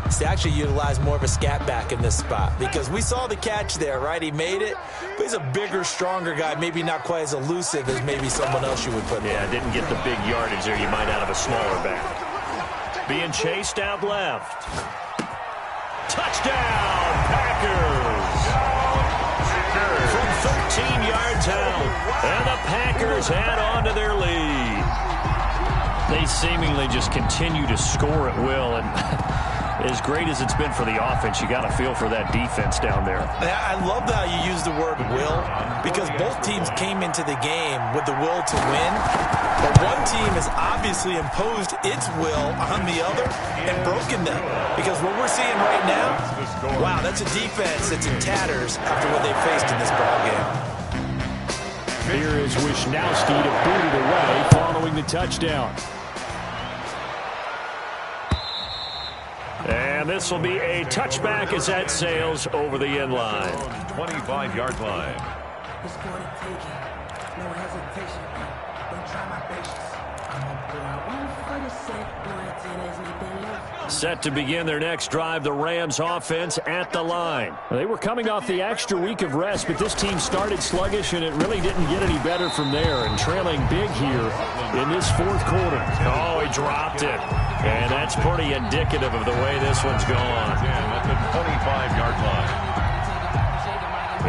is to actually utilize more of a scat back in this spot, because we saw the catch there, right? He made it, but he's a bigger, stronger guy, maybe not quite as elusive as maybe someone else you would put there. Yeah, didn't get the big yardage there you might out of a smaller back. Being chased out left. Touchdown, Packers! From 13 yards out, and the Packers add on to their lead. They seemingly just continue to score at will, and as great as it's been for the offense, you got to feel for that defense down there. I love how you use the word will, because both teams came into the game with the will to win, but one team has obviously imposed its will on the other and broken them, because what we're seeing right now, wow, that's a defense that's in tatters after what they faced in this ballgame. Here is Wisnowski to boot it away following the touchdown. And this will be a touchback as that sails over the end line. 25-yard line. Set to begin their next drive, the Rams offense at the line. They were coming off the extra week of rest, but this team started sluggish, and it really didn't get any better from there. And trailing big here in this 4th quarter. Oh, he dropped it. And that's pretty indicative of the way this one's gone. At the 25-yard line.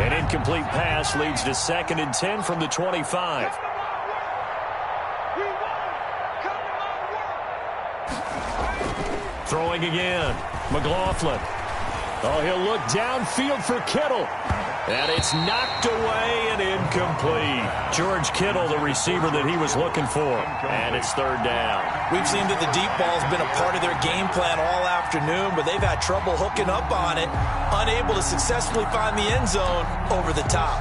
An incomplete pass leads to 2nd and 10 from the 25. Throwing again. McLaughlin. Oh, he'll look downfield for Kittle. And it's knocked away and incomplete. George Kittle, the receiver that he was looking for. And it's third down. We've seen that the deep ball's been a part of their game plan all afternoon, but they've had trouble hooking up on it, unable to successfully find the end zone over the top.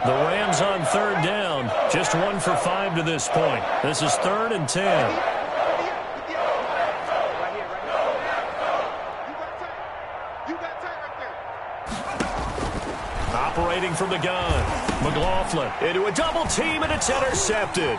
The Rams on third down, just 1 for 5 to this point. This is 3rd and 10. Operating from the gun, McLaughlin into a double team, and it's intercepted.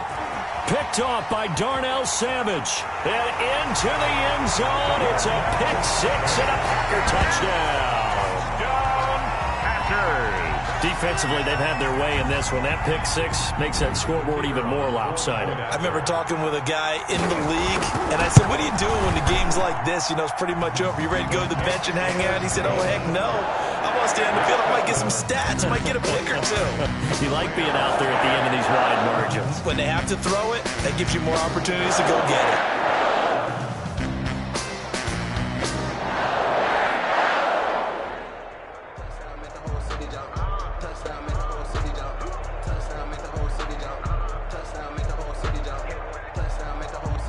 Picked off by Darnell Savage. And into the end zone. It's a pick 6 and a Packer touchdown. Down, Packers. Defensively, they've had their way in this one. That pick 6 makes that scoreboard even more lopsided. I remember talking with a guy in the league, and I said, what are you doing when the game's like this? You know, it's pretty much over. You ready to go to the bench and hang out? He said, oh, heck no. I want to stay on the field. I might get some stats. I might get a pick or two. You like being out there at the end of these wide margins. When they have to throw it, that gives you more opportunities to go get it.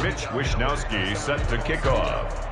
Mitch Wishnowsky set to kick off.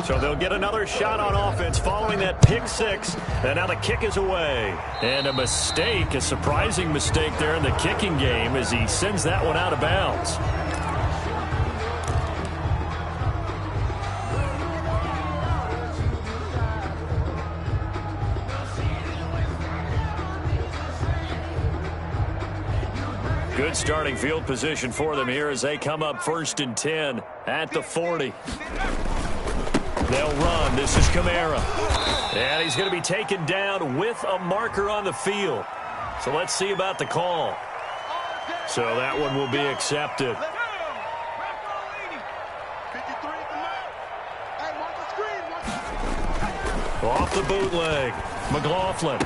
So they'll get another shot on offense following that pick 6. And now the kick is away. And a mistake, a surprising mistake there in the kicking game as he sends that one out of bounds. Good starting field position for them here as they come up 1st and 10 at the 40. They'll run. This is Kamara. And he's going to be taken down with a marker on the field. So let's see about the call. So that one will be accepted. Off the bootleg. McLaughlin.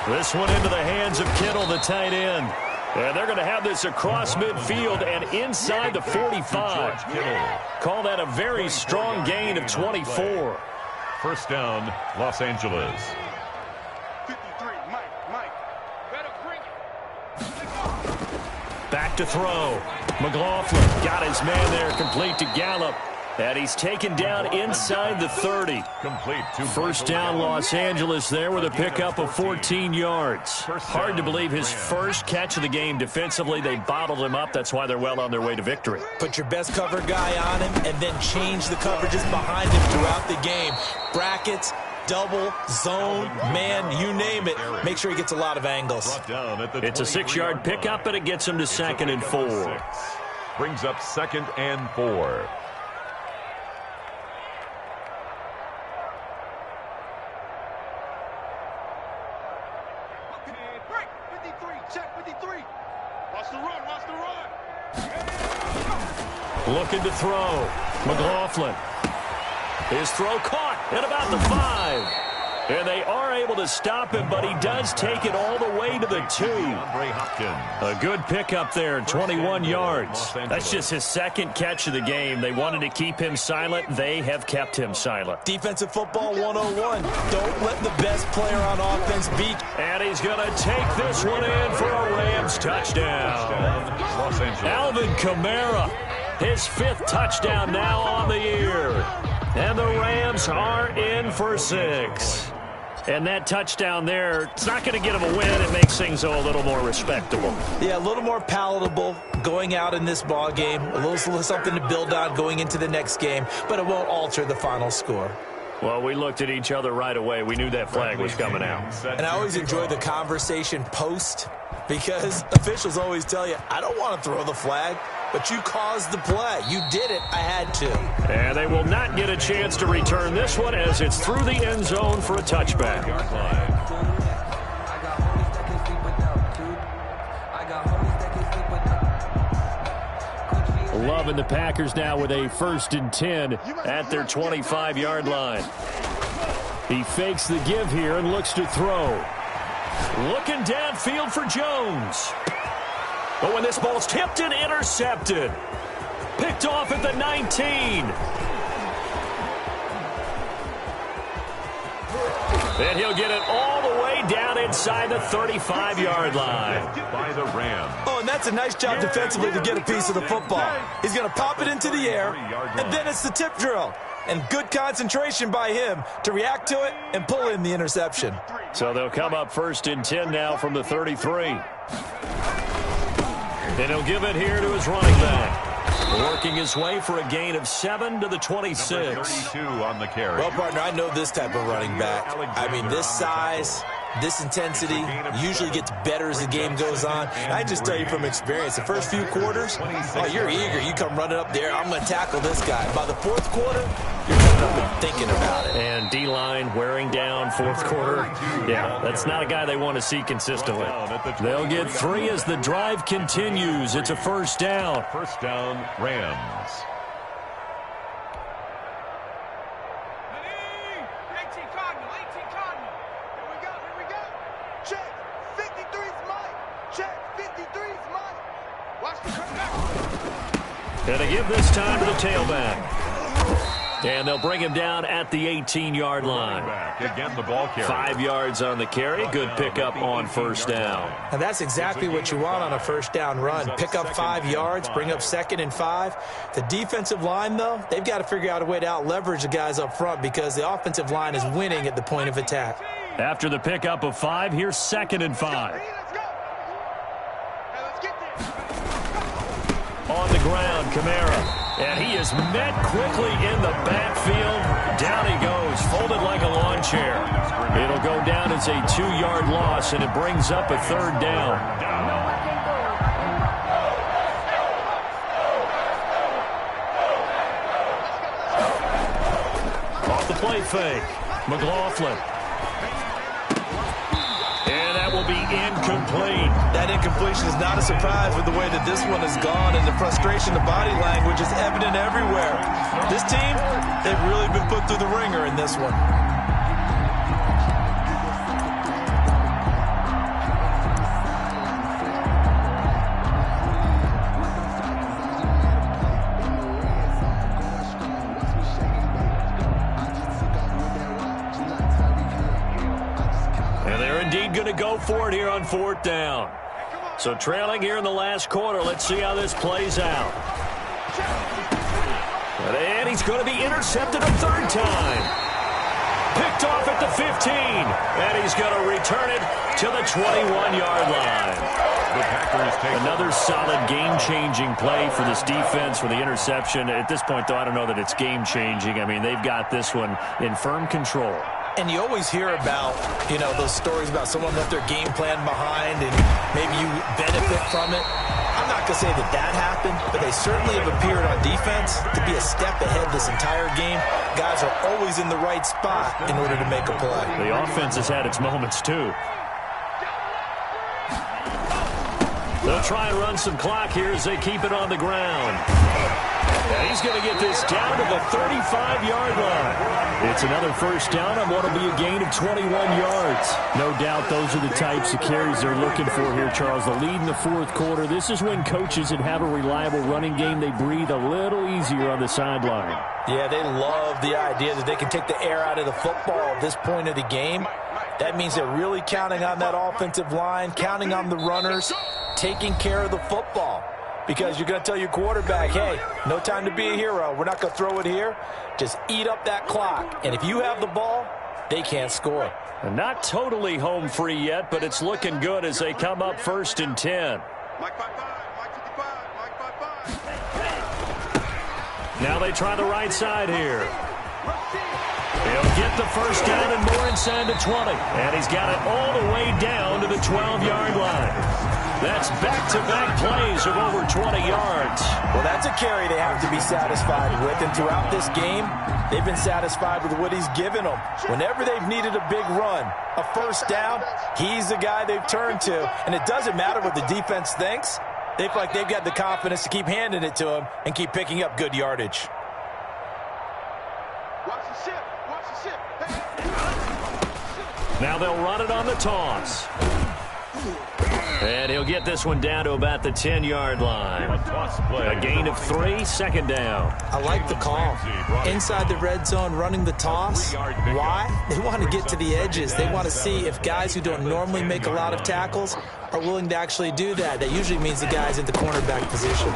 This one into the hands of Kittle, the tight end. And they're going to have this across midfield and inside the 45. Call that a very strong gain of 24. First down, Los Angeles. 53, Mike. Better bring it. Back to throw. McLaughlin got his man there, complete to Gallup. And he's taken down inside the 30. Complete. First down, Los Angeles there with a pickup of 14 yards. Hard to believe his first catch of the game defensively. They bottled him up. That's why they're well on their way to victory. Put your best cover guy on him and then change the coverages behind him throughout the game. Brackets, double, zone, man, you name it. Make sure he gets a lot of angles. It's a 6-yard pickup, and it gets him to 2nd and 4. Brings up 2nd and 4. Looking to throw. McLaughlin. His throw caught at about the 5. And they are able to stop him, but he does take it all the way to the 2. A good pickup there, 21 yards. That's just his 2nd catch of the game. They wanted to keep him silent. They have kept him silent. Defensive football 101. Don't let the best player on offense beat. And he's going to take this one in for a Rams touchdown. Alvin Kamara, his 5th touchdown now on the year. And the Rams are in for 6. And that touchdown there, it's not going to get them a win. It makes things a little more respectable. Yeah, a little more palatable going out in this ball game. A little something to build on going into the next game, but it won't alter the final score. Well, we looked at each other right away. We knew that flag was coming out. And I always enjoy the conversation post because officials always tell you, I don't want to throw the flag. but you caused the play. You did it. I had to. And they will not get a chance to return this one as it's through the end zone for a touchback. Loving the Packers now with a 1st and 10 at their 25-yard line. He fakes the give here and looks to throw. Looking downfield for Jones. But when this ball's tipped and intercepted. Picked off at the 19. And he'll get it all the way down inside the 35-yard line. By the Rams. Oh, and that's a nice job defensively to get a piece of the football. He's going to pop it into the air, and then it's the tip drill. And good concentration by him to react to it and pull in the interception. So they'll come up 1st and 10 now from the 33. And he'll give it here to his running back. Working his way for a gain of 7 to the 26. Number 32 on the carry. Well, partner, I know this type of running back. I mean, this size, this intensity usually gets better as the game goes on. And I just tell you from experience, the first few quarters, oh, you're eager. You come running up there, I'm going to tackle this guy. By the 4th quarter, you're coming up and thinking about it. And D-line wearing down 4th quarter. Yeah, that's not a guy they want to see consistently. They'll get 3 as the drive continues. It's a 1st down. 1st down, Rams. And they give this time to the tailback. And they'll bring him down at the 18-yard line. Again, the ball carrier. 5 yards on the carry. Good pickup on 1st down. And that's exactly what you want on a 1st down run. Pick up 5 yards, bring up 2nd and 5. The defensive line, though, they've got to figure out a way to out-leverage the guys up front because the offensive line is winning at the point of attack. After the pickup of 5, here's 2nd and 5. On the ground, Kamara. And he is met quickly in the backfield. Down he goes, folded like a lawn chair. It'll go down as a 2-yard loss, and it brings up a 3rd down. Off the play fake, McLaughlin. And that will be incomplete. That incompletion is not a surprise with the way that this one has gone, and the frustration, the body language is evident everywhere. This team, they've really been put through the ringer in this one. Going to go for it here on 4th down. So trailing here in the last quarter. Let's see how this plays out. And he's going to be intercepted a 3rd time. Picked off at the 15. And he's going to return it to the 21-yard line. The Packers take another solid game-changing play for this defense for the interception. At this point, though, I don't know that it's game-changing. I mean, they've got this one in firm control. And you always hear about, those stories about someone left their game plan behind and maybe you benefit from it. I'm not going to say that happened, but they certainly have appeared on defense to be a step ahead this entire game. Guys are always in the right spot in order to make a play. The offense has had its moments, too. They'll try and run some clock here as they keep it on the ground. And he's going to get this down to the 35-yard line. It's another 1st down on what will be a gain of 21 yards. No doubt those are the types of carries they're looking for here, Charles. The lead in the 4th quarter. This is when coaches that have a reliable running game, they breathe a little easier on the sideline. Yeah, they love the idea that they can take the air out of the football at this point of the game. That means they're really counting on that offensive line, counting on the runners, taking care of the football. Because you're going to tell your quarterback, hey, no time to be a hero. We're not going to throw it here. Just eat up that clock. And if you have the ball, they can't score. And not totally home free yet, but it's looking good as they come up 1st and 10. Now they try the right side here. He'll get the 1st down and more inside the 20. And he's got it all the way down to the 12-yard line. That's back-to-back plays of over 20 yards. Well, that's a carry they have to be satisfied with, and throughout this game, they've been satisfied with what he's given them. Whenever they've needed a big run, a first down, he's the guy they've turned to, and it doesn't matter what the defense thinks. They feel like they've got the confidence to keep handing it to him and keep picking up good yardage. Watch the ship. Watch the ship. Now they'll run it on the toss. And he'll get this one down to about the 10-yard line. A gain of 3, second down. I like the call. Inside the red zone, running the toss. Why? They want to get to the edges. They want to see if guys who don't normally make a lot of tackles are willing to actually do that. That usually means the guy's in the cornerback position.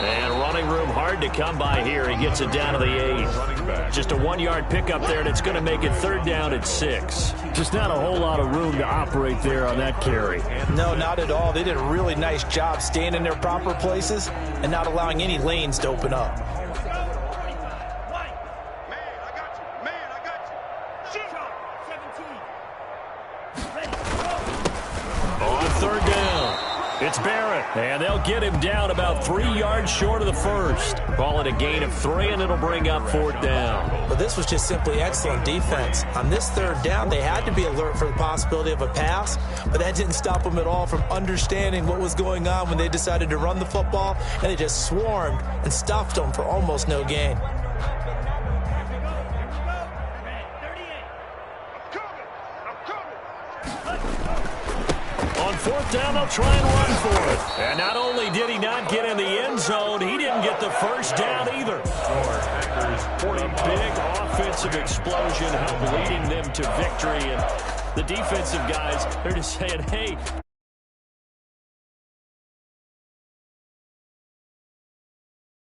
And running room hard to come by here. He gets it down to the 8. Just a 1-yard pickup there, and it's going to make it 3rd down at 6. Just not a whole lot of room to operate there on that carry. No, not at all. They did a really nice job staying in their proper places and not allowing any lanes to open up. On 3rd down, it's Barrett, and they'll get him down about 3 yards short of the first. Call it a gain of 3, and it'll bring up 4th down. But this was just simply excellent defense. On this 3rd down, they had to be alert for the possibility of a pass, but that didn't stop them at all from understanding what was going on when they decided to run the football, and they just swarmed and stuffed them for almost no gain. On 4th down, they'll try and run for it. And not only did he not get in the end zone, he didn't get the first down either. A big offensive explosion helped leading them to victory. And the defensive guys, they're just saying, hey,